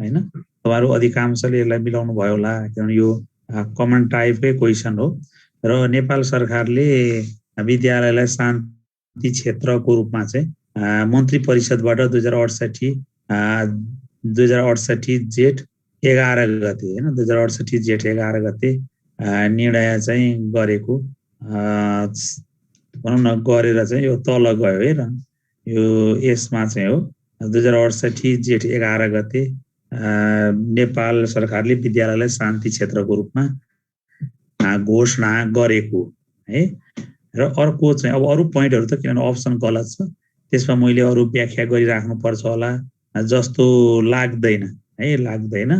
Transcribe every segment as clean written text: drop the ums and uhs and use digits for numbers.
हैन। तपाईहरु अधिकांशले यसलाई मिलाउनु भयो होला किनभने यो कमन टाइपकै क्वेशन हो र नेपाल सरकारले विद्यालयलाई शान्ति क्षेत्रको रूपमा चाहिँ मन्त्री परिषदबाट 2068 जेठ 11 गते हैन 2068 जेठ 11 गते निर्णय चाहिँ गरेको भनौं न गरेर चाहिँ यो तल गयो है र यो यसमा चाहिँ हो 2068 जेठ 11 गते नेपाल सरकारले विद्यालयलाई शान्ति क्षेत्रको रूपमा घोषणा गरेको है। र अर्को चाहिँ अब अरु पोइन्टहरु त किनभने अप्सन गलत छ त्यसमा मैले अरु व्याख्या गरिराख्नु पर्छ होला जस्तो लाग्दैन है लाग्दैन।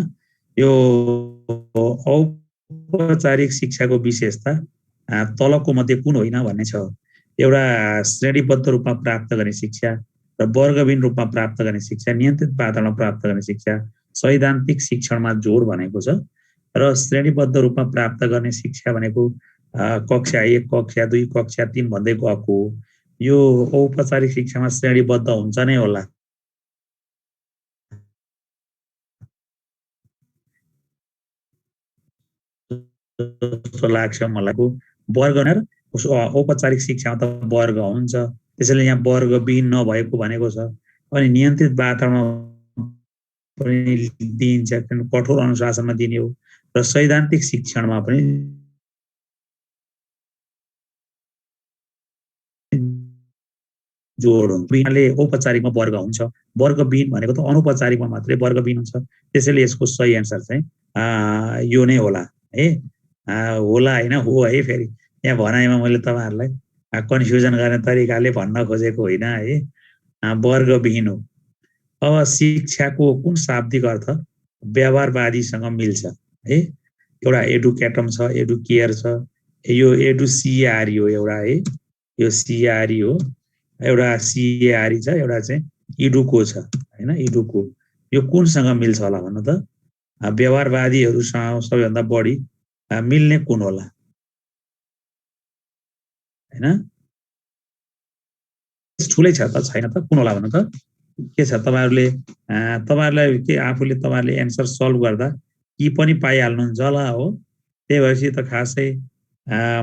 यो औपचारिक शिक्षाको विशेषता तलको मध्ये कुन होइन भन्ने छ। एउटा श्रेणीबद्ध रूपमा प्राप्त गर्ने शिक्षा र वर्गविहीन रूपमा प्राप्त गर्ने शिक्षा, नियन्त्रित वातावरणमा प्राप्त गर्ने शिक्षा, सैद्धान्तिक शिक्षणमा जोड भनेको छ र श्रेणीबद्ध रूपमा प्राप्त गर्ने शिक्षा भनेको कक्षा 1 कक्षा 2 कक्षा 3 भन्दै गएको। यो औपचारिक शिक्षामा श्रेणीबद्ध हुन्छ नै होला। जस्तो लाग्छ मलाई वर्ग र औपचारिक शिक्षामा त वर्ग हुन्छ त्यसैले यहाँ वर्गविहीन नभएको भनेको छ। अनि नियन्त्रित वातावरणमा पनि दिइन्छ कठोर अनुशासनमा दिने हो र सैद्धान्तिक शिक्षणमा पनि जोड हुन्छ। बिनाले औपचारिकमा वर्ग हुन्छ, वर्गविहीन भनेको त अनौपचारिकमा मात्रै वर्गविहीन हुन्छ। त्यसैले यसको सही एन्सर चाहिँ यो नै होला है। होला हैन हो है। फेरि यहाँ भनाइमा मैले तपाईहरुलाई कन्फ्युजन गर्ने तरिकाले भन्न खोजेको होइन है। वर्गविहीन हो। अब शिक्षाको कुन शाब्दिक अर्थ व्यवहारवादीसँग मिल्छ है। एउटा एडुकेटम छ, एडुकेयर छ, यो एडुसिआरई हो एउटा है, यो सिआरई हो, एउटा सिआरई छ, एउटा चाहिँ इडुको छ हैन। इडुको यो कुनसँग मिल्छ होला भन्नु त। व्यवहारवादीहरुसँग सबैभन्दा बढी मिल्ने कुन होला हैन। ठुलै छ त छैन त कुन होला भन्नु त। के छ तपाईहरुलाई के आफूले तपाईहरुले एन्सर सल्भ गर्दा कि पनि पाइहाल्नुहुन्छ होला हो। त्यही भएपछि त खासै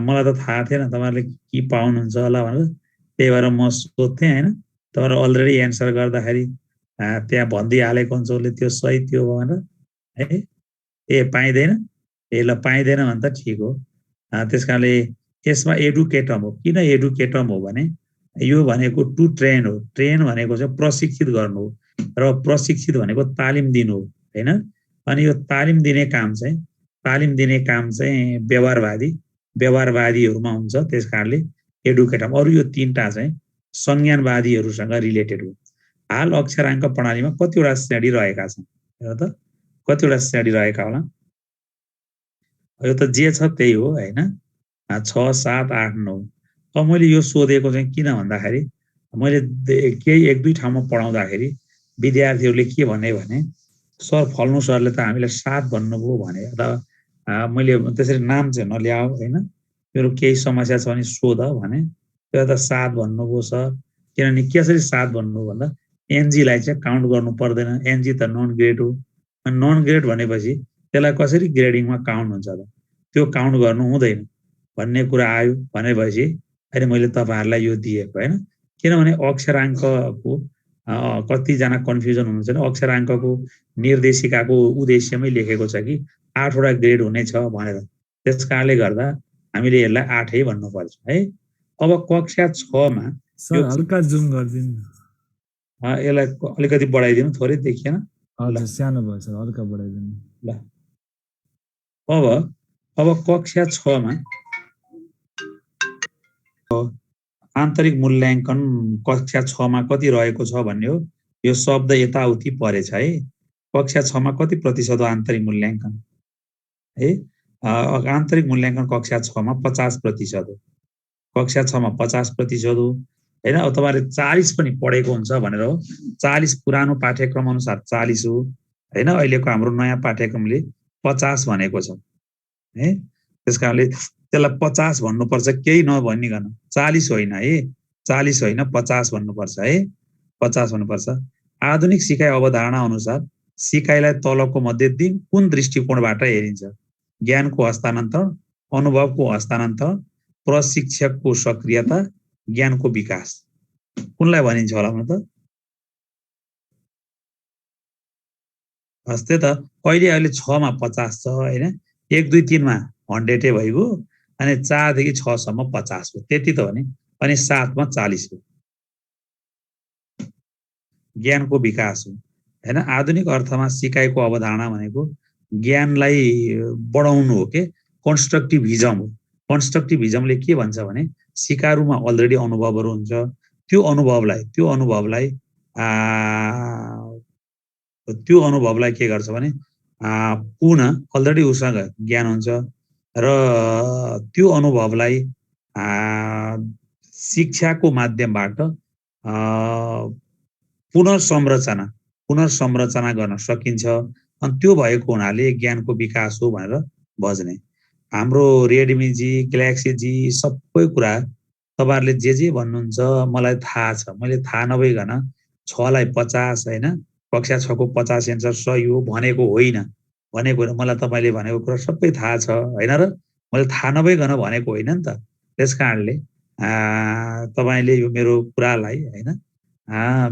मलाई त थाहा थिएन तपाईहरुले कि पाउनुहुन्छ होला भनेर। त्यही भएर म सोध्थे हैन। तपाईहरु अलरेडी एन्सर गर्दाखेरि त्यहाँ भन्दिहालेको हुन्छ उसले त्यो सही त्यो भनेर है। ए पाइदैन ए ल पाइदैन भने त ठीक हो। त्यसकारणले यसमा एडुकेटम हो। किन एडुकेटम हो भने यो भनेको टु ट्रेन हो। ट्रेन भनेको चाहिँ प्रशिक्षित गर्नु हो र प्रशिक्षित भनेको तालिम दिनु हो हैन। अनि यो तालिम दिने काम चाहिँ व्यवहारवादीहरुमा हुन्छ। त्यसकारणले एडुकेटम। अरु यो तीनटा चाहिँ संज्ञानवादीहरुसँग रिलेटेड हो। हाल अक्षरांक प्रणालीमा कतिवटा श्रेणी रहेका छन् हेर त। कतिवटा श्रेणी रहेका होला। यो त जे छ त्यही हो हैन। 6 7 8 9। अब मैले यो सोधेको चाहिँ किन भन्दाखेरि मैले केही 1-2 ठाउँमा पढाउँदाखेरि विद्यार्थीहरुले के भने सर फल्नु सरले त हामीलाई 7 भन्नुभयो भने र मैले त्यसरी नाम चाहिँ नल्याऊ हैन। मेरो केही समस्या छ भने सोध भने त्यो त 7 भन्नुभयो सर। किनभने कसरी 7 भन्नुभयो भन्दा एनजीलाई चाहिँ काउन्ट गर्नु पर्दैन। एनजी त नन ग्रेड हो। नन ग्रेड भनेपछि त्यसलाई कसरी ग्रेडिङमा काउन्ट हुन्छ त। त्यो काउन्ट गर्नु हुँदैन भन्ने कुरा आयो भनेपछि अहिले मैले तपाईहरुलाई यो दिएको हैन। किनभने अक्षरांकको कति जना कन्फ्युजन हुनुहुन्छ भने अक्षरांकको निर्देशिकाको उद्देश्यमै लेखेको छ कि 8 वटा ग्रेड हुने छ भनेर। त्यसकारणले गर्दा हामीले यसलाई 8 है भन्नुपर्छ है। अब कक्षा 6 मा सर हल्का जुम गर्दिनु। यसलाई अलिकति बढाइदिनु थोरै देखिएन। हजुर सानो भयो सर हल्का बढाइदिनु ल। अब कक्षा 6 मा आन्तरिक मूल्याङ्कन कक्षा 6 मा कति रहेको छ भन्ने हो। यो शब्द यताउति परेछ है। कक्षा 6 मा कति प्रतिशत हो आन्तरिक मूल्याङ्कन है। आन्तरिक मूल्याङ्कन कक्षा 6 मा 50% हो। कक्षा 6 मा 50% हो हैन। अब तपाईहरुले 40 पनि पढेको हुन्छ भनेर हो। 40 पुरानो पाठ्यक्रम अनुसार 40 हो हैन। अहिलेको हाम्रो नयाँ पाठ्यक्रमले 50 भनेको छ है। त्यसकारणले त्यसलाई 50 भन्नुपर्छ केही नभनिकन। 40 होइन है। 40 होइन 50 भन्नुपर्छ है। 50 भन्नुपर्छ। आधुनिक सिकाइ अवधारणा अनुसार सिकाइलाई तलको मध्ये दिन कुन दृष्टिकोणबाट हेरिन्छ? ज्ञानको हस्तान्तरण, अनुभवको हस्तान्तरण, प्रशिक्षकको सक्रियता, ज्ञानको विकास। कुनलाई भनिन्छ होला त? हस्ते त अहिले 6 मा 50 छ हैन, 1 2 3 मा 100 भइगयो, अनि 4 देखि 6 सम्म 50 हो, त्यति त हो नि, अनि 7 मा 40 हो। ज्ञानको विकास हो हैन। आधुनिक अर्थमा सिकाइको अवधारणा भनेको ज्ञानलाई बढाउनु हो के, कन्स्ट्रक्टिभिजम हो। कन्स्ट्रक्टिभिजमले के भन्छ भने सिकारुमा अलरेडी अनुभवहरू हुन्छ, त्यो अनुभवलाई के गर्छ भने पुनः अलरेडी उसँग ज्ञान हुन्छ र त्यो अनुभवलाई शिक्षाको माध्यमबाट पुनर्संरचना गर्न सकिन्छ, अनि त्यो भएको हुनाले ज्ञानको विकास हो भनेर बज्ने। हाम्रो रेडमीजी, ग्यालेक्सीजी सबै कुरा तपाईहरुले जे भन्नुहुन्छ मलाई थाहा छ, मैले थाहा नभइकन 6 लाई 50 हैन, कक्षा 6 को 50 एन्सर सही हो भनेको होइन। मलाई तपाईले भनेको कुरा सबै थाहा छ हैन र मैले थाहा नभइकन भनेको होइन नि त। त्यसकारणले तपाईले यो मेरो कुरालाई हैन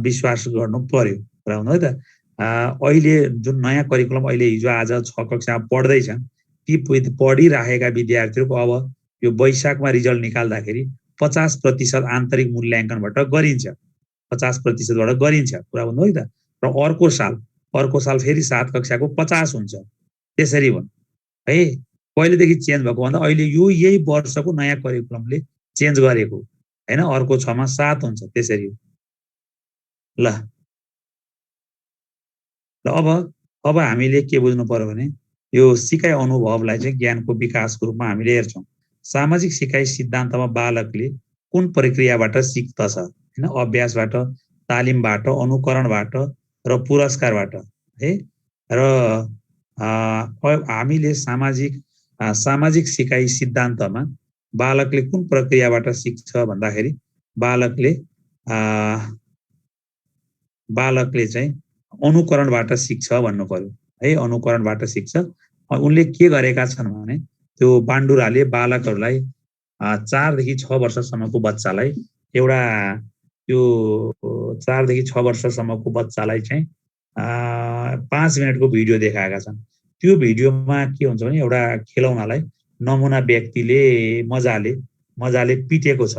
विश्वास गर्नु पर्यो कुरा हुनु है त। अहिले जुन नयाँ करिकुलम अहिले हिजो आज 6 कक्षामा पढ्दैछन्, ती पढिराखेका विद्यार्थीहरूको अब यो वैशाखमा रिजल्ट निकाल्दाखेरि 50% आन्तरिक मूल्याङ्कनबाट गरिन्छ, 50% बाट गरिन्छ कुरा भन्नु है त। र अर्को साल फेरि 7 कक्षाको 50 हुन्छ, त्यसरी भन् है। कहिलेदेखि चेन्ज भएको भन्दा अहिले यही वर्षको नयाँ करिकुलमले चेन्ज गरेको हैन, अर्को 6 मा 7 हुन्छ, त्यसरी हो। ल अब हामीले के बुझ्नु पर्यो भने यो सिकाइ अनुभवलाई चाहिँ ज्ञानको विकासको रूपमा हामीले हेर्छौं। सामाजिक सिकाइ सिद्धान्तमा बालकले कुन प्रक्रियाबाट सिक्दछ हैन? अभ्यासबाट, तालिमबाट, अनुकरणबाट र पुरस्कारबाट है। र हामीले सामाजिक सिकाइ सिद्धान्तमा बालकले कुन प्रक्रियाबाट सिक्छ भन्दाखेरि बालकले चाहिँ अनुकरणबाट सिक्छ भन्नु पर्यो है। अनुकरणबाट सिक्छ। उनले के गरेका छन् भने त्यो बाण्डुराले बालकहरूलाई 4 देखि 6 वर्षसम्मको बच्चालाई एउटा त्यो 4 देखि 6 वर्षसम्मको बच्चालाई चाहिँ 5 मिनेटको भिडियो देखाएका छन्। त्यो भिडियोमा के हुन्छ भने एउटा खेलौनालाई नमुना व्यक्तिले मजाले पिटेको छ,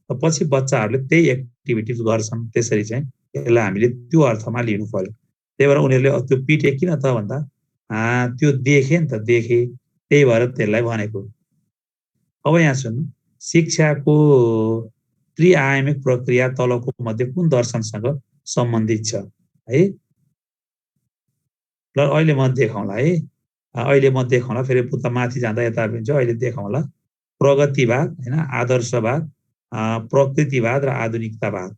पछि बच्चाहरूले त्यही एक्टिभिटिज गर्छन्। त्यसरी चाहिँ यसलाई हामीले त्यो अर्थमा लिनु पर्यो। त्यही भएर उनीहरूले त्यो पिटे किन त भन्दा त्यो देखे नि त, त्यही भएर त्यसलाई भनेको। अब यहाँ सुन्नु, शिक्षाको त्रिआयामिक प्रक्रिया तलको मध्ये कुन दर्शनसँग सम्बन्धित छ है? ल अहिले म देखाउँला है, फेरि पुता माथि जाँदा यता हुन्छ। अहिले देखाउँला प्रगतिवाद हैन, आदर्शवाद, प्रकृतिवाद र आधुनिकतावाद।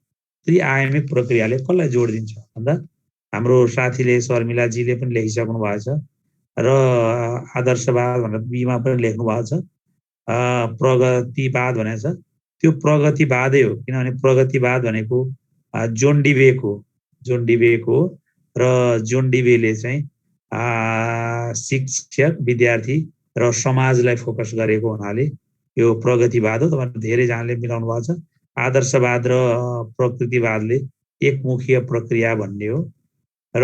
त्रिआयामिक प्रक्रियाले कसलाई जोड दिन्छ भन्दा हाम्रो साथीले शर्मिलाजीले पनि लेखिसक्नु भएको छ र आदर्शवाद भनेर बीमा पनि लेख्नु भएको छ। प्रगतिवाद भनेको छ, त्यो प्रगतिवादै हो, किनभने प्रगतिवाद भनेको जोन डिबेको र जोन डिबेले चाहिँ शिक्षक, विद्यार्थी र समाजलाई फोकस गरेको हुनाले यो प्रगतिवाद हो। तपाईहरु धेरैजनाले मिलाउनु भएको छ। आदर्शवाद र प्रकृतिवादले एकमुखीय प्रक्रिया भन्ने हो। र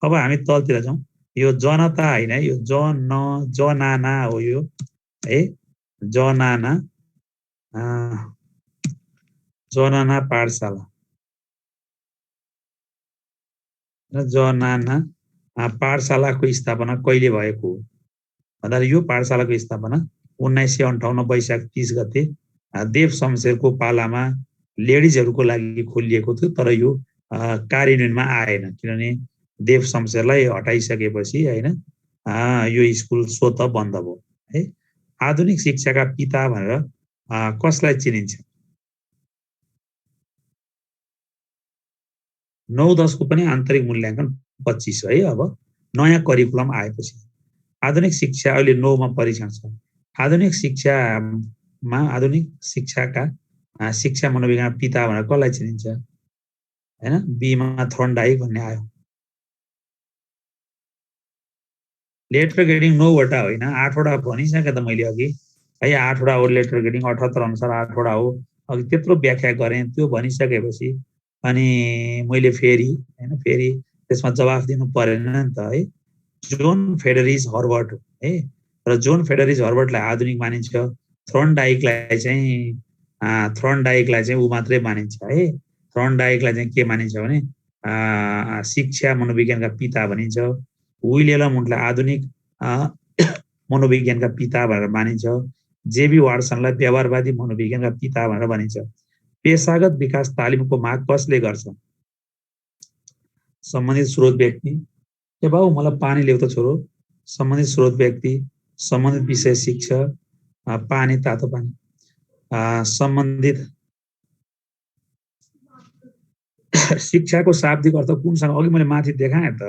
अब हामी तलतिर जाउँ। यो जनता हैन, यो जनाना हो यो है, जनाना पाठशाला, जनाना पाठशालाको स्थापना कहिले भएको हो भन्दा यो पाठशालाको स्थापना 1958 वैशाख 30 गते देव शमशेरको पालामा लेडिजहरूको लागि खोलिएको थियो। तर यो कार्यान्वयनमा आएन, किनभने देव शमशेरलाई हटाइसकेपछि हैन यो स्कुल स्वत बन्द भयो है। आधुनिक शिक्षाका पिता भनेर कसलाई चिनिन्छ? 9-10 को पनि आन्तरिक मूल्याङ्कन 25 है। अब नयाँ करिकुलम आएपछि आधुनिक शिक्षा अहिले 9 मा परीक्षण छ। आधुनिक शिक्षाका शिक्षा मनोविज्ञान पिता भनेर कसलाई चिनिन्छ हैन? बीमा थर्नडाइक भन्ने आयो। लेटर ग्रेडिङ 9 वटा होइन 8 वटा भनिसके त मैले अघि है 8 वटा हो लेटर ग्रेडिङ 78 अनुसार 8 वटा हो अघि त्यत्रो व्याख्या गरेँ त्यो भनिसकेपछि अनि मैले फेरि त्यसमा जवाफ दिनु परेन नि त है जोन फेडरिच हर्बर्ट है र जोन फेडरिच हर्बर्टलाई आधुनिक मानिन्छ थ्रोन्डाइकलाई चाहिँ ऊ मात्रै मानिन्छ है थ्रोन्डाइकलाई चाहिँ के मानिन्छ भने शिक्षा मनोविज्ञानका पिता भनिन्छ विलियम वुन्टलाई आधुनिक मनोविज्ञानका पिता भनेर मानिन्छ जेबी वाटसनलाई व्यवहारवादी मनोविज्ञानका पिता भनेर भनिन्छ पेशागत विकास तालिमको माग कसले गर्छ सम्बन्धित स्रोत व्यक्ति ए बाबु मलाई पानी ल्याउ त छोरो सम्बन्धित स्रोत व्यक्ति सम्बन्धित विषय शिक्षक पानी तातो पानी सम्बन्धित शिक्षाको शाब्दिक अर्थ कुनसँग अघि मैले माथि देखाएँ त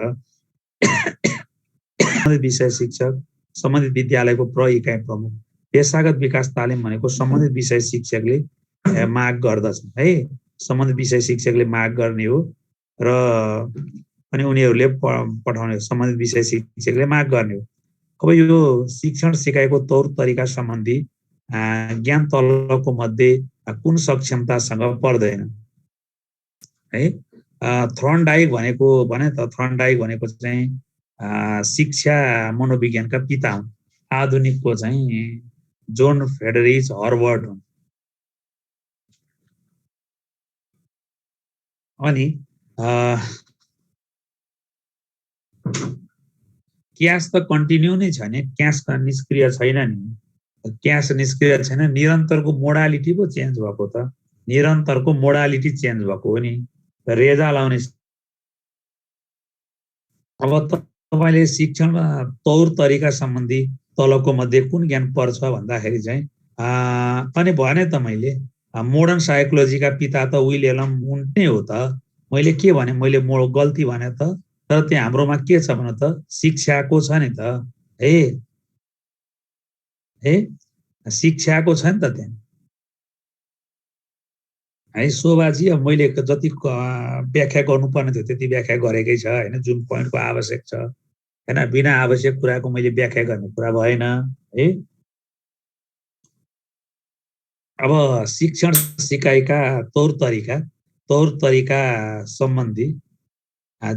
सम्बन्धित विषय शिक्षक सम्बन्धित विद्यालयको इकाइ प्रमुख पेशागत विकास तालिम भनेको सम्बन्धित विषय शिक्षकले माग गर्दछ है सम्बन्धित विषय शिक्षकले माग गर्ने हो र अनि उनीहरूले पठाउने सम्बन्धित विषय शिक्षकले माग गर्ने हो अब यो शिक्षण सिकाइको तौर तरिका सम्बन्धी ज्ञान तलको मध्ये कुन सक्षमतासँग पर्दैन है थ्रोन्डाइक भनेको चाहिँ शिक्षा मनोविज्ञानका पिता हुन् आधुनिकको चाहिँ जोन फेडरिच हर्बर्ट हुन् अनि क्यास त कन्टिन्यू नै छ नि क्यास निष्क्रिय छैन नि क्यास निष्क्रिय छैन निरन्तरको मोडालिटी पो चेन्ज भएको त निरन्तरको मोडालिटी चेन्ज भएको हो नि रेजा लाउने अब तपाईले शिक्षण तौर तरिका सम्बन्धी तलको मध्ये कुन ज्ञान पर्छ भन्दाखेरि चाहिँ अनि भने त मैले मोडर्न साइकोलोजीका पिता त विलियम वुन्ट नै हो त मैले के भने मैले गल्ती भने त तर त्यहाँ हाम्रोमा के छ भने त शिक्षाको छ नि त है शिक्षाको छ नि त त्यहाँ है शोभाजी अब मैले जति व्याख्या गर्नुपर्ने थियो त्यति व्याख्या गरेकै छ होइन जुन पोइन्टको आवश्यक छ होइन बिना आवश्यक कुराको मैले व्याख्या गर्ने कुरा भएन है अब शिक्षण सिकाइका तौर तरिका सम्बन्धी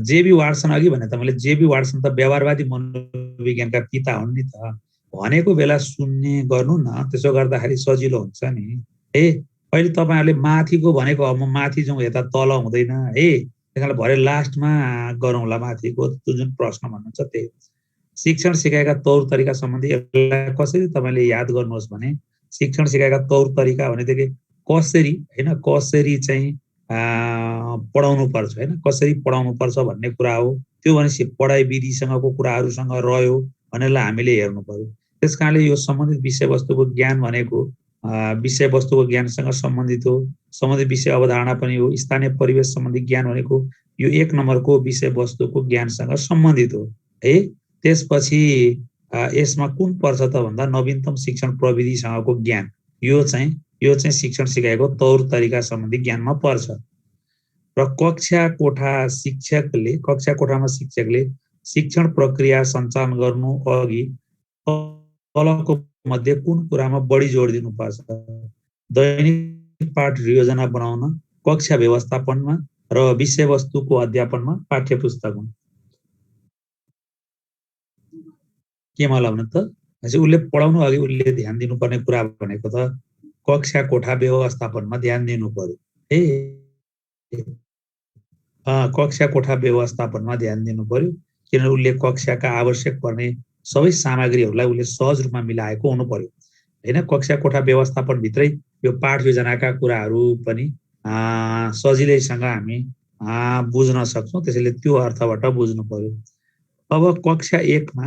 जेबी वाटसन अघि भने त मैले जेबी वाटसन त व्यवहारवादी मनोविज्ञानका पिता हुन् नि त भनेको बेला सुन्ने गर्नु न त्यसो गर्दाखेरि सजिलो हुन्छ नि है अहिले तपाईहरुले माथिको भनेको अब म माथि जाउँ यता तल हुँदैन है त्यसैले भरे लास्टमा गरौँला माथिको जुन प्रश्न भन्नुहुन्छ त्यही शिक्षण सिकाइका तौर तरिका सम्बन्धी यसलाई कसरी तपाईले याद गर्नुहोस् भने शिक्षण सिकाइका तौर तरिका भनेदेखि कसरी हैन कसरी चाहिँ पढाउनु पर्छ हैन कसरी पढाउनु पर्छ भन्ने कुरा हो त्यो भनेपछि पढाइ विधिसँगको कुराहरुसँग रह्यो भनेलाई हामीले हेर्नु पर्यो त्यसकारणले यो सम्बन्धित विषयवस्तुको ज्ञान भनेको विषयवस्तुको ज्ञानसँग सम्बन्धित हो सम्बन्धित विषय अवधारणा पनि हो स्थानीय परिवेश सम्बन्धी ज्ञान भनेको यो 1 नम्बरको विषयवस्तुको ज्ञानसँग सम्बन्धित हो है त्यसपछि यसमा कुन पर्छ त भन्दा नवीनतम शिक्षण प्रविधिसँगको ज्ञान यो चाहिँ शिक्षण सिकाइको तौर तरिका सम्बन्धी ज्ञानमा पर्छ र कक्षा कोठामा शिक्षकले शिक्षण प्रक्रिया सञ्चालन गर्नु अघि तलको मध्ये कुन कुरामा बढी जोड दिनुपर्छ दैनिक पाठ योजना बनाउन कक्षा व्यवस्थापनमा र विषयवस्तुको अध्यापनमा पाठ्यपुस्तकमा के मलाई भन्नु त उसले पढाउनु अघि उसले ध्यान दिनुपर्ने कुरा भनेको त कक्षा कोठा व्यवस्थापनमा ध्यान दिनु पर्यो है कक्षा कोठा व्यवस्थापनमा ध्यान दिनु पर्यो किनभने उसले कक्षाका आवश्यक पर्ने सबै सामग्रीहरूलाई उसले सहज रूपमा मिलाएको हुनु पर्यो हैन कक्षा कोठा व्यवस्थापन भित्रै यो पाठ योजनाका कुराहरू पनि सजिलैसँग हामी बुझ्न सक्छौं त्यसैले त्यो अर्थबाट बुझ्नु पर्यो अब कक्षा 1 मा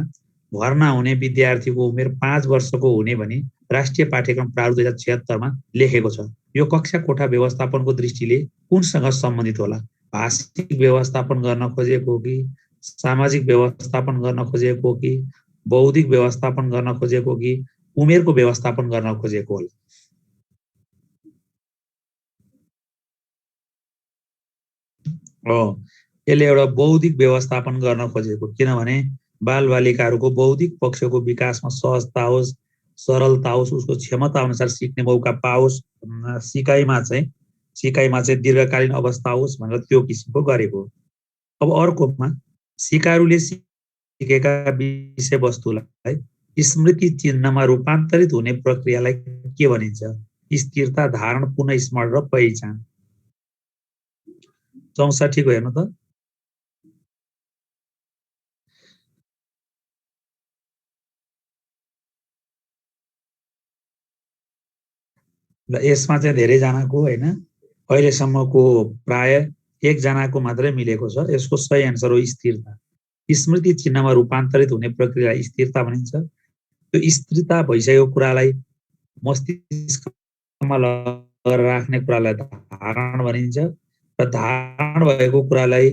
भर्ना हुने विद्यार्थीको उमेर 5 वर्षको हुने भनी राष्ट्रिय पाठ्यक्रम प्रारूप 2076 मा लेखेको छ यो कक्षा कोठा व्यवस्थापनको दृष्टिले कुनसँग सम्बन्धित होला भाषिक व्यवस्थापन गर्न खोजेको कि सामाजिक व्यवस्थापन गर्न खोजेको कि बौद्धिक व्यवस्थापन गर्न खोजेको कि उमेरको व्यवस्थापन गर्न खोजेको होला यसले एउटा बौद्धिक व्यवस्थापन गर्न खोजेको किनभने बालबालिकाहरूको बौद्धिक पक्षको विकासमा सहजता होस्, सरलता होस्, उसको क्षमता अनुसार सिक्ने मौका पाओस्, सिकाइमा चाहिँ दीर्घकालीन अवस्था होस् भनेर त्यो किसिमको गरेको हो। अब अर्कोमा सिकारुले सिकेका विषयवस्तुलाई स्मृति चिन्हमा रूपान्तरित हुने प्रक्रियालाई के भनिन्छ? स्थिरता, धारण, पुनः स्मरण र पहिचान। 64 को हेर्नु त। ल यसमा चाहिँ धेरैजनाको होइन, अहिलेसम्मको प्राय एकजनाको मात्रै मिलेको छ। यसको सही एन्सर हो स्थिरता। स्मृति चिन्हमा रूपान्तरित हुने प्रक्रियालाई स्थिरता भनिन्छ। त्यो स्थिरता भइसकेको कुरालाई मस्तिष्कमा लगेर राख्ने कुरालाई धारण भनिन्छ र धारण भएको कुरालाई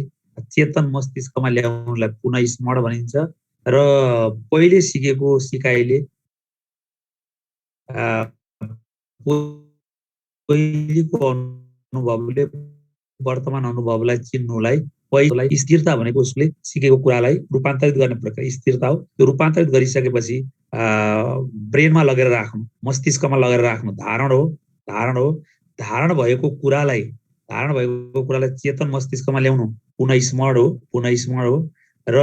चेतन मस्तिष्कमा ल्याउनलाई पुनः स्मरण भनिन्छ र पहिले सिकेको सिकाइले पहिलेको अनुभवले वर्तमान अनुभवलाई चिन्नुलाई पहिलेलाई स्थिरता भनेको उसले सिकेको कुरालाई रूपान्तरित गर्ने प्रक्रिया स्थिरता हो। त्यो रूपान्तरित गरिसकेपछि ब्रेनमा लगेर राख्नु, मस्तिष्कमा लगेर राख्नु धारण हो। धारण भएको कुरालाई चेतन मस्तिष्कमा ल्याउनु पुनः स्मरण हो र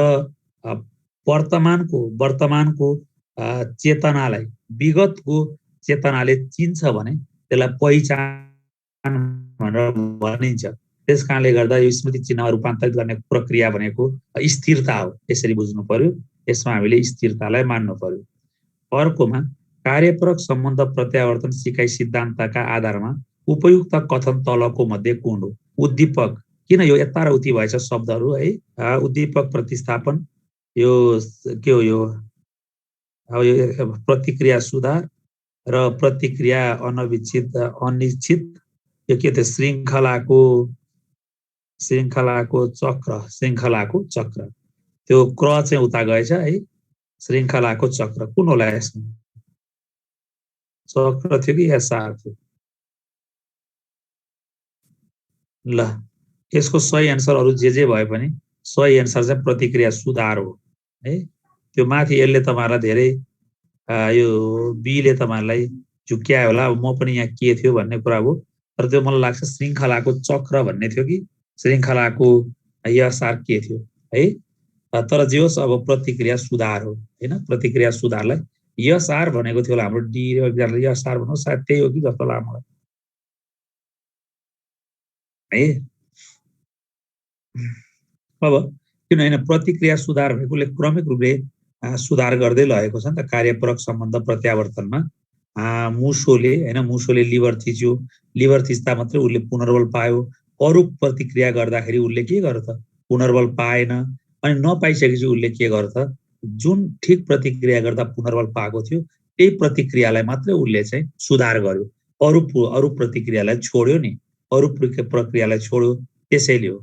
वर्तमानको चेतनालाई विगतको चेतनाले चिन्छ भने त्यसलाई पहिचान भनेर भनिन्छ। त्यस कारणले गर्दा यो स्मृति चिन्हमा रूपान्तरित गर्ने प्रक्रिया भनेको स्थिरता हो। यसरी बुझ्नु पर्यो। यसमा हामीले स्थिरतालाई मान्नु पर्यो। अर्कोमा कार्यपरक सम्बन्ध प्रत्यावर्तन सिकाइ सिद्धान्तका आधारमा उपयुक्त कथन तलको मध्ये कुन हो? उद्दीपक। किन यो यता र उति भएछ शब्दहरू है? उद्दीपक प्रतिस्थापन, यो के हो? यो अब यो प्रतिक्रिया सुधार र प्रतिक्रिया अनिश्चित, यो के थियो? श्रृङ्खलाको चक्र। त्यो क्रम चाहिँ उता गएछ है। श्रृङ्खलाको चक्र कुन होला यसमा? चक्र थियो कि एसआर थियो? ल यसको सही एन्सरहरू जे भए पनि सही एन्सर चाहिँ प्रतिक्रिया सुधार हो है। त्यो माथि यसले तपाईहरुलाई धेरै यो बीले तपाईहरुलाई झुक्क्यायो होला। म पनि यहाँ के थियो भन्ने कुरा हो, तर त्यो मलाई लाग्छ श्रृङ्खलाको चक्र भन्ने थियो कि श्रृङ्खलाको एसआर के थियो है। तर जे होस् अब प्रतिक्रिया सुधार हो हैन। प्रतिक्रिया सुधारलाई एसआर भनेको थियो होला हाम्रो डी र एकजनाले एसआर भन्नु सायद त्यही हो कि जस्तो लाग्छ मलाई है। अब किन हैन, प्रतिक्रिया सुधार भनेकोले क्रमिक रूपले सुधार गर्दै लगेको छ नि त कार्यपरक सम्बन्ध प्रत्यावर्तनमा। मुसोले लिभर थिच्दा मात्रै उसले पुनर्बल पायो। अरु प्रतिक्रिया गर्दाखेरि उसले के गर्यो त? पुनर्बल पाएन। अनि नपाइसकेपछि उसले के गर्यो त? जुन ठिक प्रतिक्रिया गर्दा पुनर्बल पाएको थियो त्यही प्रतिक्रियालाई मात्रै उसले चाहिँ सुधार गर्यो। अरु प्रतिक्रियालाई छोड्यो नि, अरु प्रक्रियालाई छोड्यो, त्यसैले हो।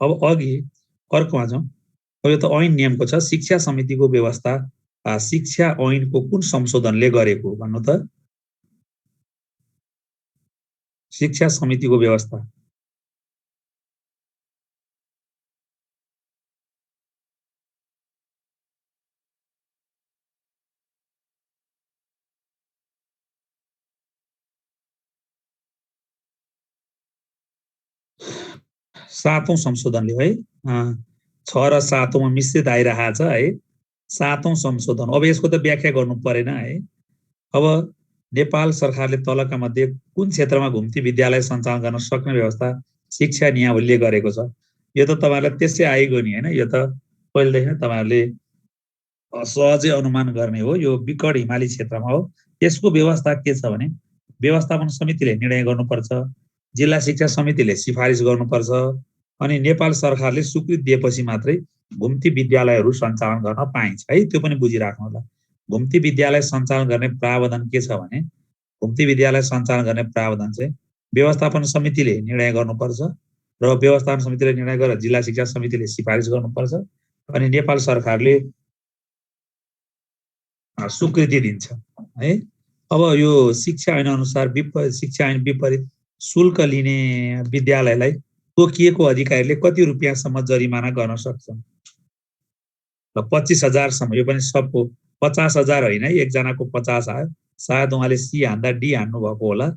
अब अघि अर्कोमा जाउँ। अब यो त ऐन नियमको छ। शिक्षा समितिको व्यवस्था शिक्षा ऐनको कुन संशोधनले गरेको भन्नु त? शिक्षा समितिको व्यवस्था सातौं संशोधनले है। 6 र 7 मा मिश्रित आइरहेको छ है। 7औं संशोधन। अब यसको त व्याख्या गर्नु परेन है। अब नेपाल सरकारले तलका मध्ये कुन क्षेत्रमा घुम्ती विद्यालय सञ्चालन गर्न सक्ने व्यवस्था शिक्षा नियमावलीले गरेको छ? यो त तपाईहरुलाई त्यसै आइगयो नि हैन। यो त पहिलेदेखि नै तपाईहरुले सहजै अनुमान गर्ने हो। यो विकट हिमाली क्षेत्रमा हो। यसको व्यवस्था के छ भने व्यवस्थापन समितिले निर्णय गर्नुपर्छ, जिल्ला शिक्षा समितिले सिफारिस गर्नुपर्छ, अनि नेपाल सरकारले स्वीकृति दिएपछि मात्रै घुम्ती विद्यालयहरू सञ्चालन गर्न पाइन्छ है। त्यो पनि बुझिराख्नु होला। घुम्ती विद्यालय सञ्चालन गर्ने प्रावधान के छ भने घुम्ती विद्यालय सञ्चालन गर्ने प्रावधान चाहिँ व्यवस्थापन समितिले निर्णय गर्नुपर्छ र व्यवस्थापन समितिले निर्णय गरेर जिल्ला शिक्षा समितिले सिफारिस गर्नुपर्छ अनि नेपाल सरकारले स्वीकृति दिन्छ है। अब यो शिक्षा ऐन अनुसार शिक्षा ऐन विपरीत शुल्क लिने विद्यालयलाई तोकिएको अधिकारीले कति रुपियाँसम्म जरिमाना गर्न सक्छ? ल 25,000 यो पनि सबको 50,000 होइन है, एकजनाको 50 आयो, सायद उहाँले सी हान्दा डी हान्नु भएको होला।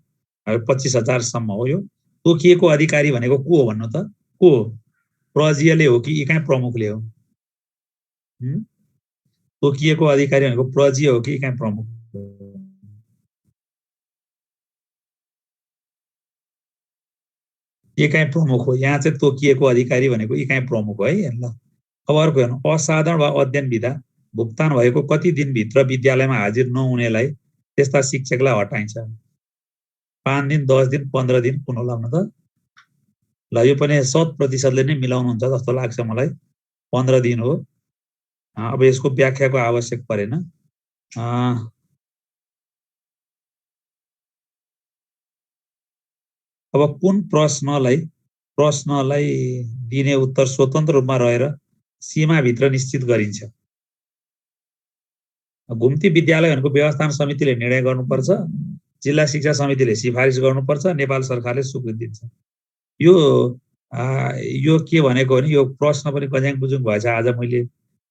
25,000 हो। यो तोकिएको अधिकारी भनेको को हो भन्नु त? को हो? प्रजीयले हो कि इकाइ प्रमुखले हो? तोकिएको अधिकारी भनेको प्रजीय हो कि इकाइ प्रमुख? इकाइ प्रमुख हो। यहाँ चाहिँ तोकिएको अधिकारी भनेको इकाइ प्रमुख हो है। ल अब अर्को हेर्नु, असाधारण वा अध्ययन बिदा भुक्तान भएको कति दिनभित्र विद्यालयमा हाजिर नहुनेलाई त्यस्ता शिक्षकलाई हटाइन्छ? 5 दिन, 10 दिन, 15 दिन, कुन होला त? ल यो पनि 100% नै मिलाउनुहुन्छ जस्तो लाग्छ मलाई। 15 दिन हो। अब यसको व्याख्याको आवश्यक परेन। अब कुन प्रश्नलाई दिने उत्तर स्वतन्त्र रूपमा रहेर सीमाभित्र निश्चित गरिन्छ? घुम्ती विद्यालय भनेको व्यवस्थापन समितिले निर्णय गर्नुपर्छ, जिल्ला शिक्षा समितिले सिफारिस गर्नुपर्छ, नेपाल सरकारले स्वीकृति दिन्छ। यो के भनेको भने यो प्रश्न पनि गज्याङ बुजुङ भएछ। आज मैले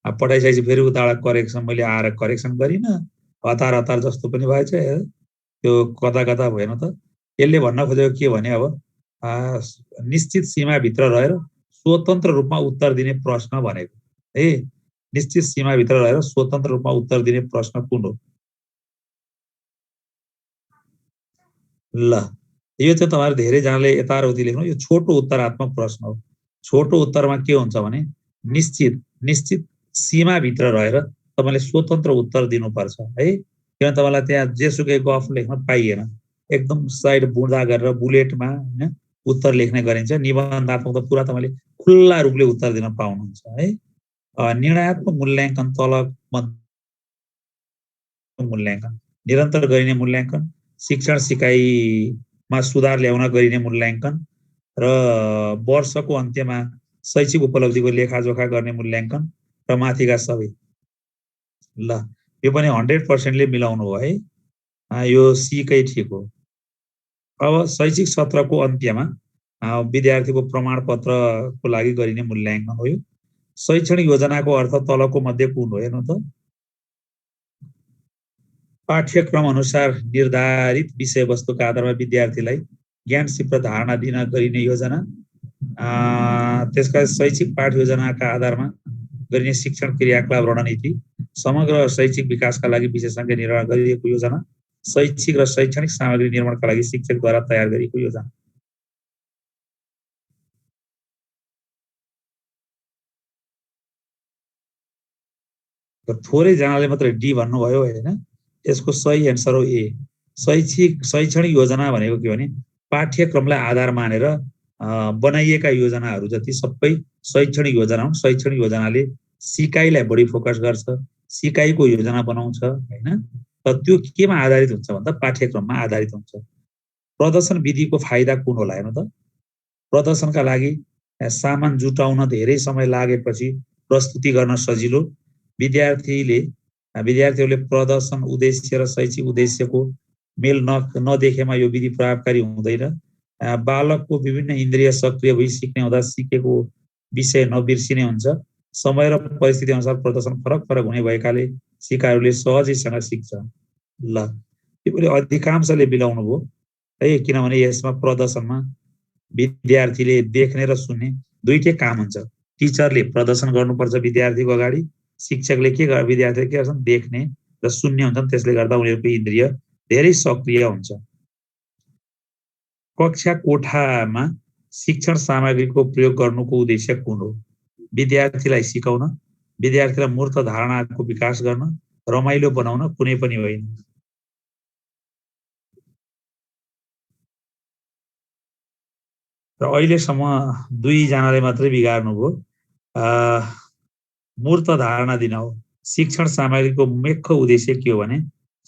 पठाइसकेपछि फेरि उताबाट करेक्सन मैले आएर करेक्सन गरिनँ, हतार जस्तो पनि भएछ। त्यो कता भएन त। यसले भन्न खोजेको के भने अब निश्चित सीमाभित्र रहेर स्वतन्त्र रूपमा उत्तर दिने प्रश्न भनेको है। निश्चित सीमाभित्र रहेर स्वतन्त्र रूपमा उत्तर दिने प्रश्न कुन हो? ल यो चाहिँ तपाईहरु धेरैजनाले यताउति लेख्नु, यो छोटो उत्तरात्मक प्रश्न हो। छोटो उत्तरमा के हुन्छ भने निश्चित सीमाभित्र रहेर तपाईले स्वतन्त्र उत्तर दिनुपर्छ है। किनभने तपाईलाई त्यहाँ जेसुकै गफ लेख्न पाइएन। एकदम साइड बुँदा गरेर बुलेटमा हैन उत्तर लेख्ने गरिन्छ। निबन्धात्मक त पुरा तपाईले खुल्ला रूपले उत्तर दिन पाउनुहुन्छ है। निर्णयात्मक मूल्याङ्कन तल मूल्याङ्कन, निरन्तर गरिने मूल्याङ्कन, शिक्षण सिकाइमा सुधार ल्याउन गरिने मूल्याङ्कन र वर्षको अन्त्यमा शैक्षिक उपलब्धिको लेखाजोखा गर्ने मूल्याङ्कन र माथिका सबै। ल यो पनि 100% ले मिलाउनु हो है। यो सी कै ठिक हो। अब शैक्षिक सत्रको अन्त्यमा विद्यार्थीको प्रमाणपत्रको लागि गरिने मूल्याङ्कन हो। यो शैक्षणिक योजनाको अर्थ तलको मध्ये कुन हो? हेर्नु त। पाठ्यक्रम अनुसार निर्धारित विषयवस्तुका आधारमा विद्यार्थीलाई ज्ञान सिप र धारणा दिन गरिने योजना, त्यसका शैक्षिक पाठ योजनाका आधारमा गरिने शिक्षण क्रियाकलाप रणनीति, समग्र शैक्षिक विकासका लागि विशेषज्ञ निर्माण गरिएको योजना, शैक्षिक र शैक्षणिक सामग्री निर्माणका लागि शिक्षकद्वारा तयार गरिएको योजना। थोरै जनाले मात्र डी भन्नुभयो हैन। यसको सही एन्सर हो ए। शैक्षणिक योजना भनेको के भने पाठ्यक्रमलाई आधार मानेर बनाइएका योजनाहरू जति सबै शैक्षणिक योजना हुन्। शैक्षणिक योजनाले सिकाइलाई बढी फोकस गर्छ, सिकाइको योजना बनाउँछ हैन। तर त्यो केमा आधारित हुन्छ भन्दा पाठ्यक्रममा आधारित हुन्छ। प्रदर्शन विधिको फाइदा कुन होला? हेर्नु त। प्रदर्शनका लागि सामान जुटाउन धेरै समय लागेपछि प्रस्तुति गर्न सजिलो, विद्यार्थीहरूले प्रदर्शन उद्देश्य र शैक्षिक उद्देश्यको मेल नदेखेमा यो विधि प्रभावकारी हुँदैन। बालकको विभिन्न इन्द्रिय सक्रिय भई सिक्ने हुँदा सिकेको विषय नबिर्सिने हुन्छ। समय र परिस्थिति अनुसार प्रदर्शन फरक हुने भएकाले सिकारुले सहजैसँग सिक्छ। ल यो पनि अधिकांशले मिलाउनु भयो है। किनभने यसमा प्रदर्शनमा विद्यार्थीले देख्ने र सुन्ने दुईटै काम हुन्छ। टिचरले प्रदर्शन गर्नुपर्छ विद्यार्थीको अगाडि, शिक्षकले के विद्यार्थीले के गर्छन्? देख्ने र सुन्ने हुन्छन्। त्यसले गर्दा उनीहरूको इन्द्रिय धेरै सक्रिय हुन्छ। कक्षा कोठामा शिक्षण सामग्रीको प्रयोग गर्नुको उद्देश्य कुन हो? विद्यार्थीलाई सिकाउन, विद्यार्थीलाई मूर्त धारणाको विकास गर्न, रमाइलो बनाउन, कुनै पनि होइन। र अहिलेसम्म 2 जनाले मात्रै बिगार्नु भयो। मूर्त धारणा दिन हो। शिक्षण सामग्रीको मुख्य उद्देश्य के हो भने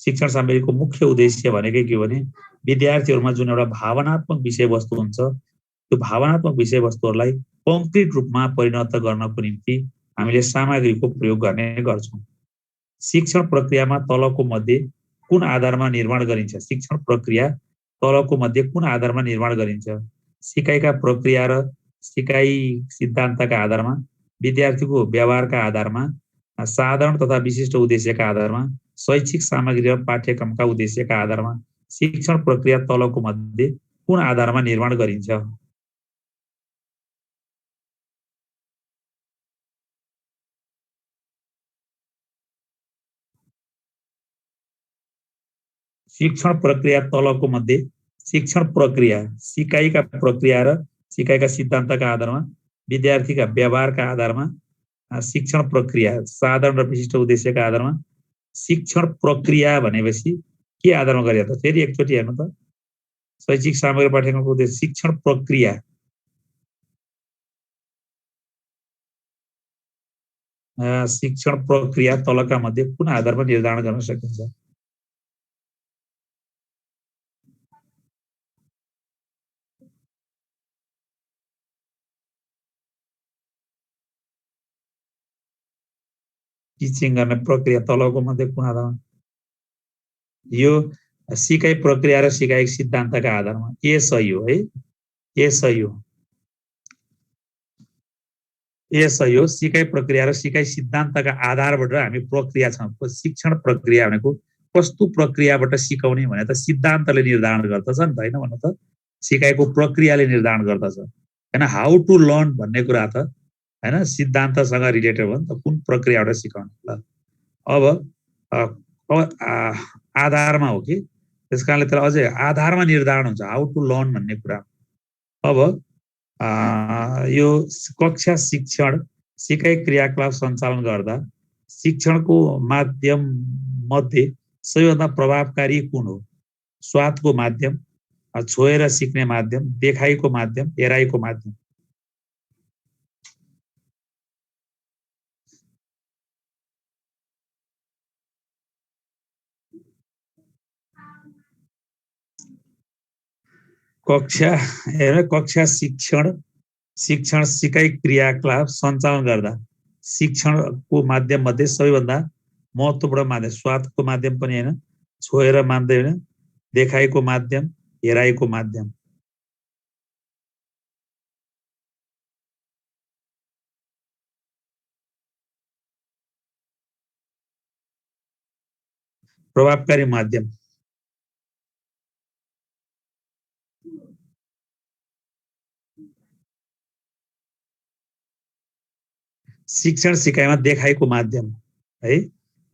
शिक्षण सामग्रीको मुख्य उद्देश्य भनेकै के हो भने विद्यार्थीहरूमा जुन एउटा भावनात्मक विषयवस्तु हुन्छ, त्यो भावनात्मक विषयवस्तुहरूलाई कङ्क्रिट रूपमा परिणत गर्नको निम्ति हामीले सामग्रीको प्रयोग गर्ने गर्छौँ। शिक्षण प्रक्रियामा तलको मध्ये कुन आधारमा निर्माण गरिन्छ? शिक्षण प्रक्रिया तलको मध्ये कुन आधारमा निर्माण गरिन्छ? सिकाइका प्रक्रिया र सिकाइ सिद्धान्तका आधारमा, विद्यार्थीको व्यवहारका आधारमा, साधारण तथा विशिष्ट उद्देश्यका आधारमा, शैक्षिक सामग्री र पाठ्यक्रमका उद्देश्यका आधारमा शिक्षण प्रक्रिया तलको मध्ये कुन आधारमा निर्माण गरिन्छ? शिक्षण प्रक्रिया तलको मध्ये शिक्षण प्रक्रिया सिकाइका प्रक्रिया र सिकाइका सिद्धान्तका आधारमा, विद्यार्थीका व्यवहारका आधारमा, शिक्षण प्रक्रिया साधारण र विशिष्ट उद्देश्यका आधारमा, शिक्षण प्रक्रिया भनेपछि के आधारमा गरियो त? फेरि एकचोटि हेर्नु त। शैक्षिक सामग्री पाठ्यक्रमको उद्देश्य शिक्षण प्रक्रिया शिक्षण प्रक्रिया तलका मध्ये कुन आधारमा निर्धारण गर्न सकिन्छ? टिचिङ गर्ने प्रक्रिया तलको मध्ये कुन आधारमा? यो सिकाइ प्रक्रिया र सिकाइ सिद्धान्तका आधारमा। ए सही हो है, ए सही हो, ए सही हो। सिकाइ प्रक्रिया र सिकाइ सिद्धान्तका आधारबाट हामी प्रक्रिया छ। शिक्षण प्रक्रिया भनेको कस्तो प्रक्रियाबाट सिकाउने भने त सिद्धान्तले निर्धारण गर्दछ नि त, होइन भन्नु त? सिकाइको प्रक्रियाले निर्धारण गर्दछ, होइन? हाउ टु लर्न भन्ने कुरा त होइन सिद्धान्तसँग रिलेटेड हो नि त, कुन प्रक्रियाबाट सिकाउने। ल अब आधारमा हो कि, त्यस कारणले त्यसलाई अझै आधारमा निर्धारण हुन्छ, हाउ टु लर्न भन्ने कुरा। अब यो कक्षा शिक्षण सिकाइ क्रियाकलाप सञ्चालन गर्दा शिक्षणको माध्यम मध्ये सबैभन्दा प्रभावकारी कुन हो? स्वादको माध्यम, छोएर सिक्ने माध्यम, देखाइको माध्यम, हेराइको माध्यम। कक्षा शिक्षण सिकाइ क्रियाकलाप सञ्चालन गर्दा शिक्षणको माध्यम मध्ये सबैभन्दा महत्त्वपूर्ण माध्यम स्वादको माध्यम पनि होइन, छोएर मान्दैन, देखाइको माध्यम, हेराइको माध्यम। प्रभावकारी माध्यम। शिक्षण सिकाइमा देखाइको माध्यम है,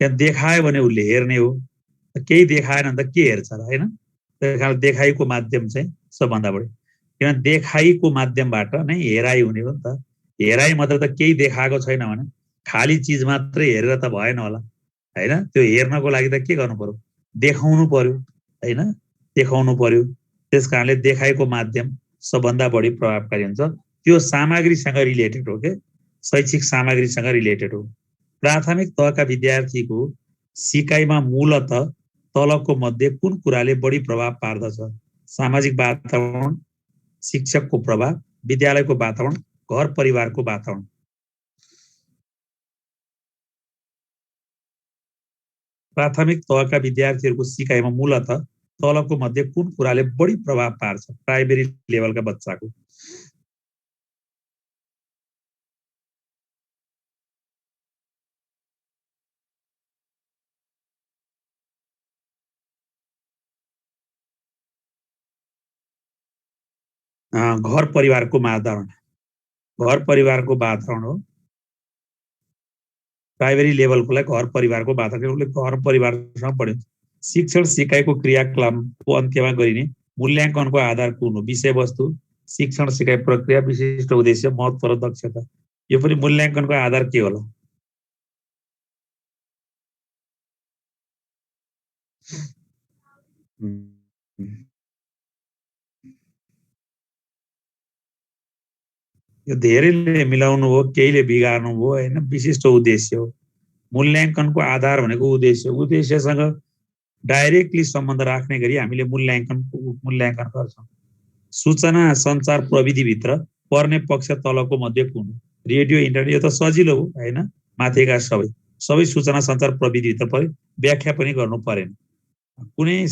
त्यहाँ देखायो भने उसले हेर्ने हो, केही देखाएन भने त के हेर्छ र, होइन? त्यस कारण देखाइको माध्यम चाहिँ सबभन्दा बढी, किनभने देखाइको माध्यमबाट नै हेराइ हुने हो नि त। हेराइ मात्र त केही देखाएको छैन भने खाली चिज मात्रै हेरेर त भएन होला, होइन? त्यो हेर्नको लागि त के गर्नु पर्यो? देखाउनु पर्यो, होइन? देखाउनु पर्यो। त्यस कारणले देखाइको माध्यम सबभन्दा बढी प्रभावकारी हुन्छ। त्यो सामग्रीसँग रिलेटेड हो के, शैक्षिक सामग्रीसँग रिलेटेड हो। प्राथमिक तहका विद्यार्थीको सिकाइमा मूलत तलको मध्ये कुन कुराले बढी प्रभाव पार्दछ? सामाजिक वातावरण, शिक्षकको प्रभाव, विद्यालयको वातावरण, घर परिवारको वातावरण। प्राथमिक तहका विद्यार्थीहरूको सिकाइमा मूलत तलको मध्ये कुन कुराले बढी प्रभाव पार्छ? प्राइमेरी लेभलका बच्चाको। घर परिवारको वातावरण, घर परिवारको वातावरण हो। प्राइमेरी लेभलकोलाई घर परिवारको वातावरण, उसले घर परिवारसँग पढ्यो। शिक्षण सिकाइको क्रियाकलापको अन्त्यमा गरिने मूल्याङ्कनको आधार कुन हो? विषयवस्तु, शिक्षण सिकाइ प्रक्रिया, विशिष्ट उद्देश्य, महत्त्व र दक्षता। यो पनि मूल्याङ्कनको आधार के होला? यो धेरैले मिलाउनु हो, केहीले बिगार्नु हो, होइन? विशिष्ट उद्देश्य हो। मूल्याङ्कनको आधार भनेको उद्देश्य, उद्देश्यसँग डाइरेक्टली सम्बन्ध राख्ने गरी हामीले मूल्याङ्कन गर्छौँ। सूचना सञ्चार प्रविधिभित्र पर्ने पक्ष तलको मध्ये कुन हो? Radio, internet. यो त सजिलो हो, होइन? माथिका सबै सूचना सञ्चार प्रविधिभित्र पर्यो, व्याख्या पनि गर्नु परेन। कुनै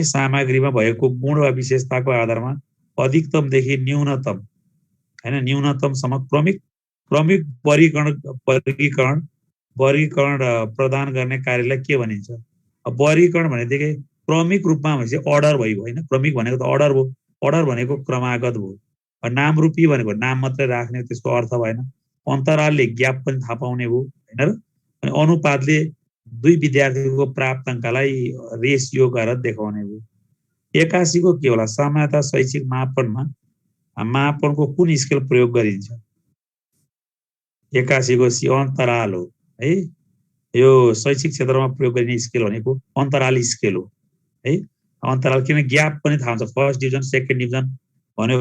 सामग्रीमा भएको गुण वा विशेषताको आधारमा अधिकतमदेखि न्यूनतम हैन न्यूनतमसम्म क्रमिक क्रमिक वर्गीकरण प्रदान गर्ने कार्यलाई के भनिन्छ? वर्गीकरण भनेदेखि क्रमिक रूपमा भनेपछि अर्डर भयो हैन क्रमिक भनेको त अर्डर भयो अर्डर भनेको क्रमागत भयो नाम रूपी भनेको नाम मात्रै राख्ने त्यसको अर्थ भएन अन्तरालले ग्याप पनि थाहा पाउने भयो हैन र अनि अनुपातले दुई विद्यार्थीको प्राप्ताङ्कलाई रेसियो गरेर देखाउने भयो 81 को के होला सामान्यतः शैक्षिक मापनको कुन स्केल प्रयोग गरिन्छ 81 को सी अन्तराल हो है यो शैक्षिक क्षेत्रमा प्रयोग गरिने स्केल भनेको अन्तराल स्केल हो है अन्तराल किन ग्याप पनि थाहा हुन्छ फर्स्ट डिभिजन सेकेन्ड डिभिजन भन्यो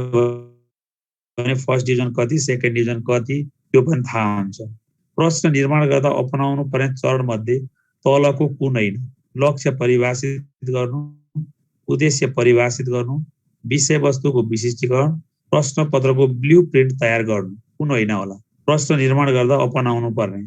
भने फर्स्ट डिभिजन कति सेकेन्ड डिभिजन कति त्यो पनि थाहा हुन्छ प्रश्न निर्माण गर्दा अपनाउनु पर्ने चरण मध्ये तलको कुन हैन लक्ष्य परिभाषित गर्नु उद्देश्य परिभाषित गर्नु विषयवस्तुको विशिष्टीकरण प्रश्न पत्रको ब्लुप्रिन्ट तयार गर्नु कुन हैन होला प्रश्न निर्माण गर्दा अपनाउनु पर्ने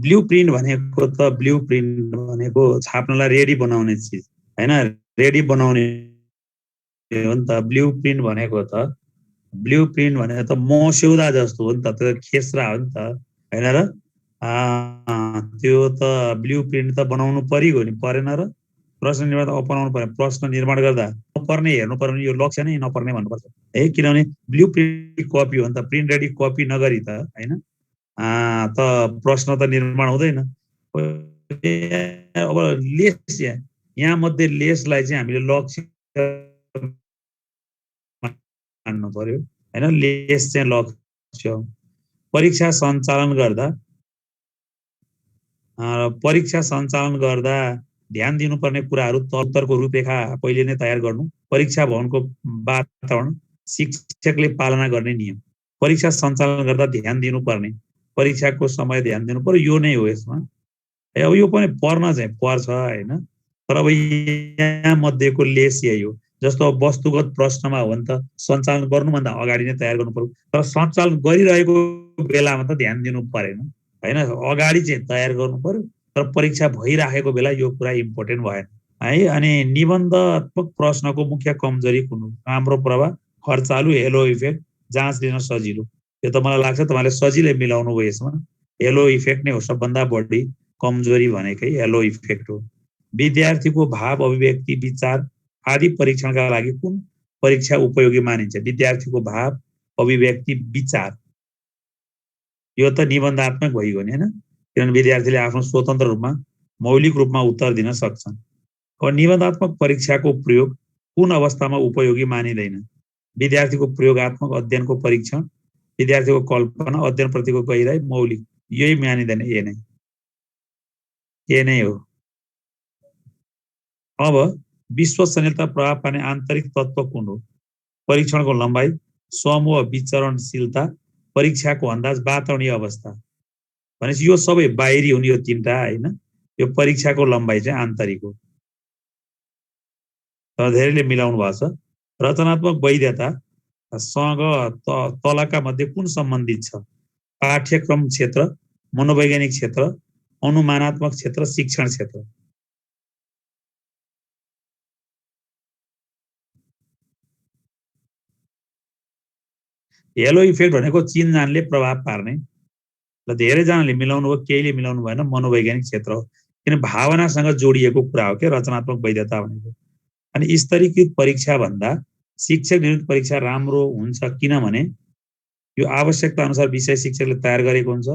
ब्लुप्रिन्ट भनेको छाप्नलाई रेडी बनाउने चिज हैन रेडी बनाउने हो नि त ब्लुप्रिन्ट भनेको त मस्यौदा जस्तो हो नि त त्यो खेसरा हो नि त हैन र त्यो त ब्लुप्रिन्ट त बनाउनु परिगयो नि परेन र प्रश्न निर्माण अपनाउनु पर्ने प्रश्न निर्माण गर्दा नपर्ने हेर्नु पर्ने यो लक्ष्य नै नपर्ने भन्नुपर्छ है किनभने ब्लुप्रिन्ट कपी हो नि त प्रिन्ट रेडी कपी नगरी त हैन त प्रश्न त निर्माण हुँदैन अब लेस यहाँ मध्ये लेसलाई चाहिँ हामीले लक्ष्य मान्नु पर्यो हैन लेस चाहिँ लक्ष्य परीक्षा सञ्चालन गर्दा ध्यान दिनुपर्ने कुराहरू तत्तरको रूपरेखा पहिले नै तयार गर्नु परीक्षा भवनको वातावरण शिक्षकले पालना गर्ने नियम परीक्षा सञ्चालन गर्दा ध्यान दिनुपर्ने परीक्षाको समय ध्यान दिनु पर्यो यो नै हो यसमा अब यो पनि पर्न चाहिँ पर्छ हैन तर अब यहाँ मध्येको लेस यही हो जस्तो वस्तुगत प्रश्नमा हो भने त सञ्चालन गर्नुभन्दा अगाडि नै तयार गर्नु पर्यो तर सञ्चालन गरिरहेको बेलामा त ध्यान दिनु परेन हैन अगाडि चाहिँ तयार गर्नु पर्यो तर परीक्षा भइराखेको बेला यो कुरा इम्पोर्टेन्ट भएन है अनि निबन्धात्मक प्रश्नको मुख्य कमजोरी कुन हो राम्रो प्रभाव खर्चालु हेलो इफेक्ट जाँच लिन सजिलो यो त मलाई लाग्छ तपाईले सजिलै मिलाउनु भयो यसमा हेलो इफेक्ट नै हो सबभन्दा बढी कमजोरी भनेकै हेलो इफेक्ट हो विद्यार्थीको भाव अभिव्यक्ति विचार आदि परीक्षणका लागि कुन परीक्षा उपयोगी मानिन्छ विद्यार्थीको भाव अभिव्यक्ति विचार यो त निबन्धात्मक भइगयो नि हैन किनभने विद्यार्थीले आफ्नो स्वतन्त्र रूपमा मौलिक रूपमा उत्तर दिन सक्छन् अब निबन्धात्मक परीक्षाको प्रयोग कुन अवस्थामा उपयोगी मानिदैन विद्यार्थीको प्रयोगात्मक अध्ययनको परीक्षण विद्यार्थीको कल्पना अध्ययन प्रतिको गहिराई मौलिक यही मानिदैन ए नै हो अब विश्वसनीयता प्रभाव पार्ने आन्तरिक तत्त्व कुन हो परीक्षणको लम्बाइ समूह विचरणशीलता परीक्षाको अन्दाज वातावरणीय अवस्था भनेपछि यो सबै बाहिरी हुने यो तीनटा हैन यो परीक्षाको लम्बाइ चाहिँ आन्तरिक हो तर धेरैले मिलाउनु भएको छ रचनात्मक वैधता सँग तलका मध्ये कुन सम्बन्धित छ पाठ्यक्रम क्षेत्र मनोवैज्ञानिक क्षेत्र अनुमानात्मक क्षेत्र शिक्षण क्षेत्र हेलो इफेक्ट भनेको चिनजानले प्रभाव पार्ने ल धेरैजनाले मिलाउनु भयो केहीले मिलाउनु भएन मनोवैज्ञानिक क्षेत्र हो किन भावनासँग जोडिएको कुरा हो के रचनात्मक वैधता भनेको अनि स्तरीकृत परीक्षा भन्दा शिक्षक निर्मित परीक्षा राम्रो हुन्छ किनभने यो आवश्यकता अनुसार विषय शिक्षकले तयार गरेको हुन्छ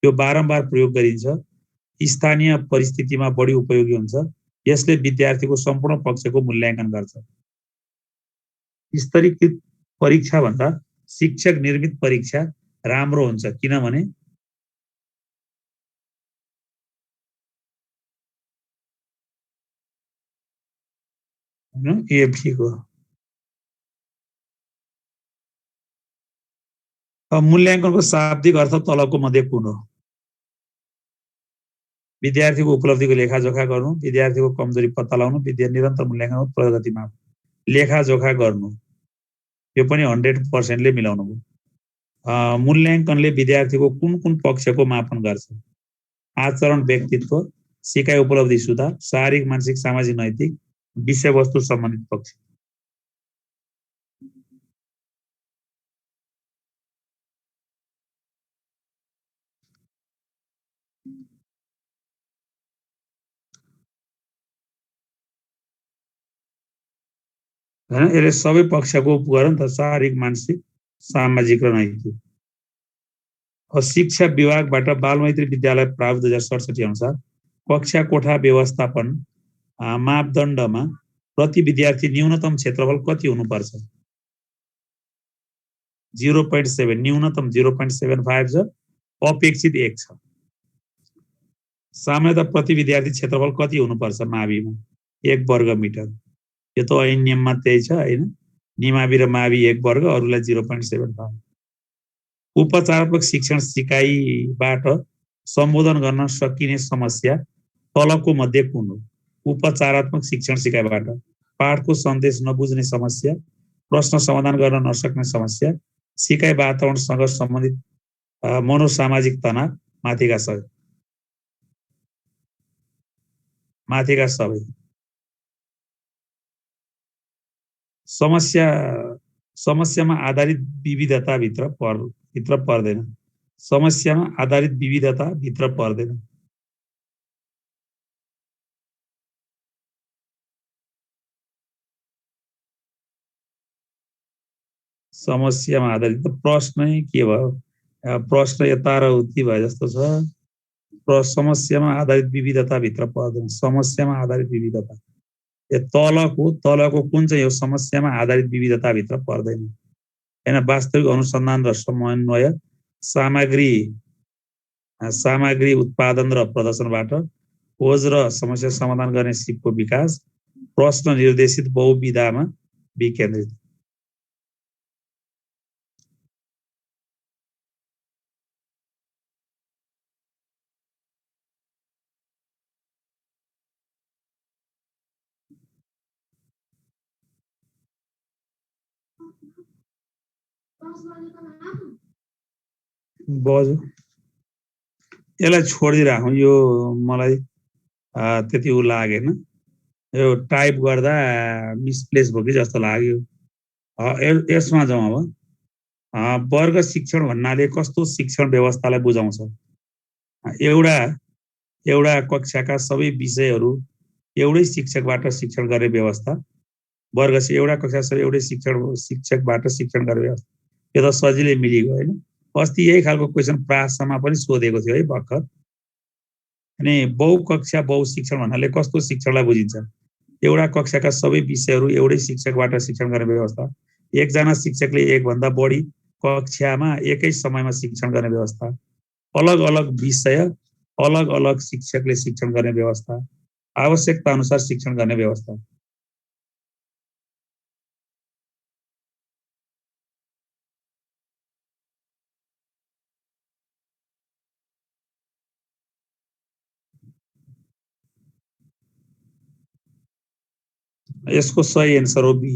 यो बारम्बार प्रयोग गरिन्छ स्थानीय परिस्थितिमा बढी उपयोगी हुन्छ यसले विद्यार्थीको सम्पूर्ण पक्षको मूल्याङ्कन गर्छ स्तरीकृत परीक्षा भन्दा शिक्षक निर्मित परीक्षा राम्रो हुन्छ किनभने हैन EFT को मूल्याङ्कनको शाब्दिक अर्थ तलको मध्ये कुन हो? विद्यार्थीको उपलब्धिको लेखाजोखा गर्नु, विद्यार्थीको कमजोरी पत्ता लगाउनु, निरन्तर मूल्याङ्कन प्रगति माप। लेखाजोखा गर्नु यो पनि 100% ले मिलाउनु भयो। मूल्याङ्कनले विद्यार्थीको कुन कुन पक्षको मापन गर्छ? आचरण, व्यक्तित्व, सिकाइ, उपलब्धि, सुधार, शारीरिक, मानसिक, सामाजिक, नैतिक, विषयवस्तु सम्बन्धित पक्ष। हैन यसले सबै पक्षको गरे नि त, शारीरिक, मानसिक, सामाजिक र नैतिक। शिक्षा विभागबाट बालमैत्री विद्यालय प्रारूप 2067 अनुसार कक्षा कोठा व्यवस्थापन मापदण्डमा प्रति विद्यार्थी न्यूनतम क्षेत्रफल कति हुनुपर्छ? 0.7 न्यूनतम 0.75 छ, अपेक्षित 1 छ। सामान्यतः प्रति विद्यार्थी क्षेत्रफल कति हुनुपर्छ माविमा? 1 वर्ग मिटर। यो त ऐन नियममा त्यही छ हैन, निमावि र मावि 1 वर्ग, अरुलाई 0.75। उपचारात्मक शिक्षण सिकाइबाट सम्बोधन गर्न सकिने समस्या तलको मध्ये कुन हो? उपचारात्मक शिक्षण सिकाइबाट पाठको सन्देश नबुझ्ने समस्या, प्रश्न समाधान गर्न नसक्ने समस्या, सिकाइ वातावरणसँग सम्बन्धित मनोसामाजिक तनाव, माथिका सबै। समस्यामा आधारित विविधता भित्र पर्दैन। समस्यामा आधारित विविधता भित्र पर्दैन। समस्यामा आधारित प्रश्नै के भयो? प्रश्न यता र उति भए जस्तो छ। समस्यामा आधारित विविधता भित्र पर्दैन। समस्यामा आधारित विविधता तलको कुन चाहिँ यो समस्यामा आधारित विविधता भित्र पर्दैन? हैन वास्तविक अनुसन्धान र समन्वय, सामग्री उत्पादन र प्रदर्शनबाट, खोज र समस्या समाधान गर्ने सिपको विकास, प्रश्न निर्देशित बहुविधामा विकेन्द्रित। बजो यसलाई छोडिदिइराखौँ, यो मलाई त्यति उ लागेन। यो टाइप गर्दा मिसप्लेस भयो कि जस्तो लाग्यो। यसमा जाउँ अब। वर्ग शिक्षण भन्नाले कस्तो शिक्षण व्यवस्थालाई बुझाउँछ? एउटा कक्षाका सबै विषयहरू एउटै शिक्षकबाट शिक्षण गर्ने व्यवस्था। वर्ग एउटा कक्षा सबै एउटै शिक्षकबाट शिक्षण गर्ने व्यवस्था। यो त सजिलै मिलिगयो हैन। अस्ति यही खालको क्वेसन प्रासमा पनि सोधेको थियो है भर्खर। अनि बहुकक्षा बहुशिक्षण भन्नाले कस्तो शिक्षणलाई बुझिन्छ? एउटा कक्षाका सबै विषयहरू एउटै शिक्षकबाट शिक्षण गर्ने व्यवस्था। एकजना शिक्षकले एक भन्दा बढी कक्षामा एकै समयमा शिक्षण गर्ने व्यवस्था। अलग अलग विषय अलग अलग शिक्षकले शिक्षण गर्ने व्यवस्था। आवश्यकता अनुसार शिक्षण गर्ने व्यवस्था। यसको सही एन्सर हो बी।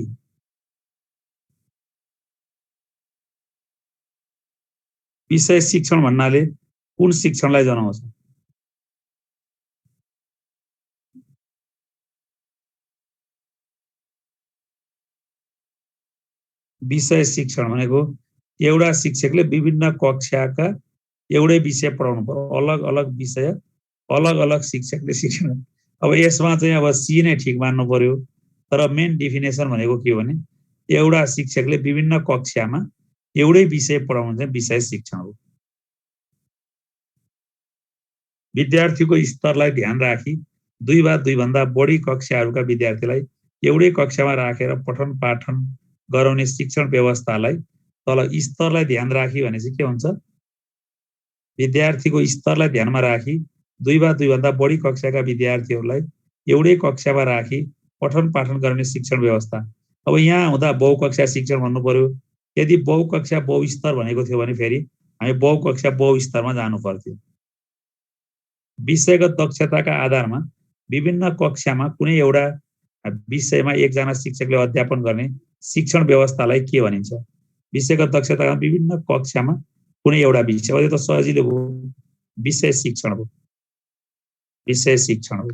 विषय शिक्षण भन्नाले कुन शिक्षणलाई जनाउँछ? विषय शिक्षण भनेको एउटा शिक्षकले विभिन्न कक्षाका एउटै विषय पढाउनु पर्यो। अलग अलग विषय अलग अलग शिक्षकले शिक्षण। अब यसमा चाहिँ अब सी नै ठिक मान्नु पर्यो। तर मेन डेफिनेसन भनेको के हो भने एउटा शिक्षकले विभिन्न कक्षामा एउटै विषय पढाउनु चाहिँ विषय शिक्षण हो। विद्यार्थीको स्तरलाई ध्यान राखी 2 वा 2 भन्दा बढी कक्षाहरूका विद्यार्थीलाई एउटै कक्षामा राखेर पठन पाठन गराउने शिक्षण व्यवस्थालाई तल स्तरलाई ध्यान राखी भने चाहिँ के हुन्छ? विद्यार्थीको स्तरलाई ध्यानमा राखी 2 वा 2 भन्दा बढी कक्षाका विद्यार्थीहरूलाई एउटै कक्षामा राखी पठन पाठन गर्ने शिक्षण व्यवस्था। अब यहाँ हुँदा बहुकक्षा शिक्षण भन्नु पर्यो। यदि बहुकक्षा बहुस्तर भनेको थियो भने फेरि हामी बहुकक्षा बहुस्तरमा जानु पर्थ्यो। विषयगत दक्षताका आधारमा विभिन्न कक्षामा कुनै एउटा विषयमा एकजना शिक्षकले अध्यापन गर्ने शिक्षण व्यवस्थालाई के भनिन्छ? विषयगत दक्षताका विभिन्न कक्षामा कुनै एउटा विषय, यो त सजिलो हो, विषय शिक्षण हो। विषय शिक्षण हो।